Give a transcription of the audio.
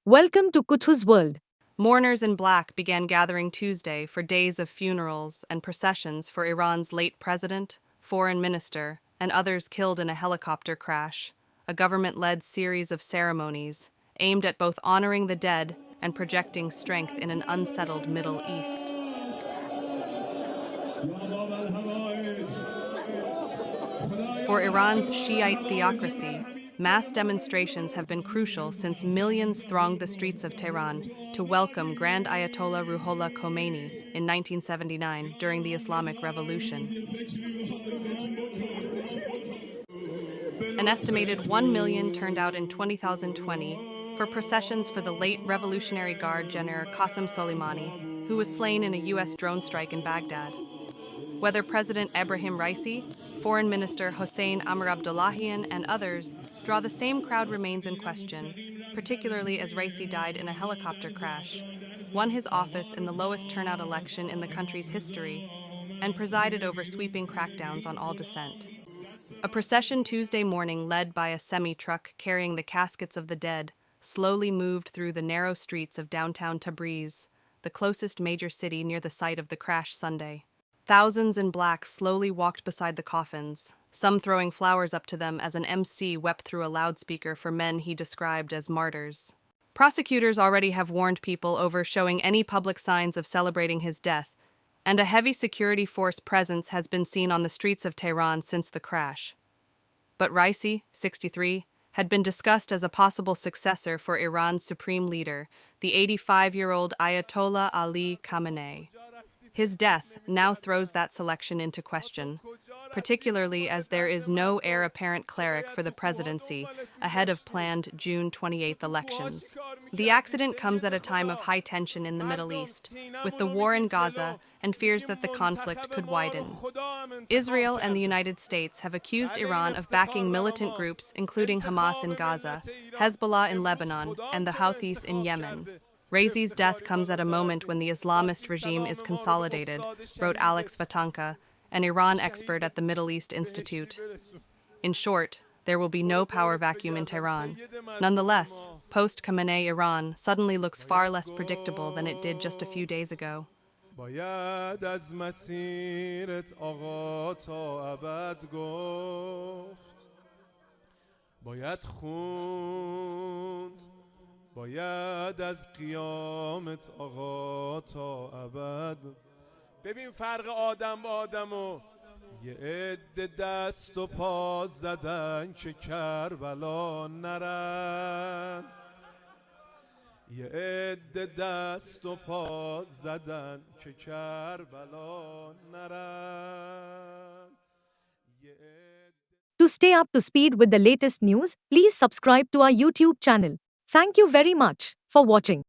Welcome to Kuchus world. Mourners in black began gathering Tuesday for days of funerals and processions for Iran's late president, foreign minister, and others killed in a helicopter crash, a government-led series of ceremonies aimed at both honoring the dead and projecting strength in an unsettled Middle East. For Iran's Shiite theocracy, mass demonstrations have been crucial since millions thronged the streets of Tehran to welcome Grand Ayatollah Ruhollah Khomeini in 1979 during the Islamic Revolution. An estimated 1 million turned out in 2020 for processions for the late Revolutionary Guard General Qassem Soleimani, who was slain in a U.S. drone strike in Baghdad. Whether President Ebrahim Raisi, Foreign Minister Hossein Amirabdollahian, and others draw the same crowd remains in question, particularly as Raisi died in a helicopter crash, won his office in the lowest turnout election in the country's history, and presided over sweeping crackdowns on all dissent. A procession Tuesday morning led by a semi-truck carrying the caskets of the dead slowly moved through the narrow streets of downtown Tabriz, the closest major city near the site of the crash Sunday. Thousands in black slowly walked beside the coffins, some throwing flowers up to them as an MC wept through a loudspeaker for men he described as martyrs. Prosecutors already have warned people over showing any public signs of celebrating his death, and a heavy security force presence has been seen on the streets of Tehran since the crash. But Raisi, 63, had been discussed as a possible successor for Iran's supreme leader, the 85-year-old Ayatollah Ali Khamenei. His death now throws that selection into question, particularly as there is no heir apparent cleric for the presidency ahead of planned June 28th elections. The accident comes at a time of high tension in the Middle East, with the war in Gaza and fears that the conflict could widen. Israel and the United States have accused Iran of backing militant groups including Hamas in Gaza, Hezbollah in Lebanon, and the Houthis in Yemen. Raisi's death comes at a moment when the Islamist regime is consolidated, wrote Alex Vatanka, an Iran expert at the Middle East Institute. In short, there will be no power vacuum in Tehran. Nonetheless, post-Khamenei Iran suddenly looks far less predictable than it did just a few days ago. باید از مسیرت آقا تا ابد گفت باید خوند باید از قیامت آقا تا ابد ببین فرق آدم با آدمو یه عده دست و پا زدن که کربلا نرن یه عده دست و پا زدن که کربلا نرن To stay up to speed with the latest news, please subscribe to our YouTube channel. Thank you very much for watching.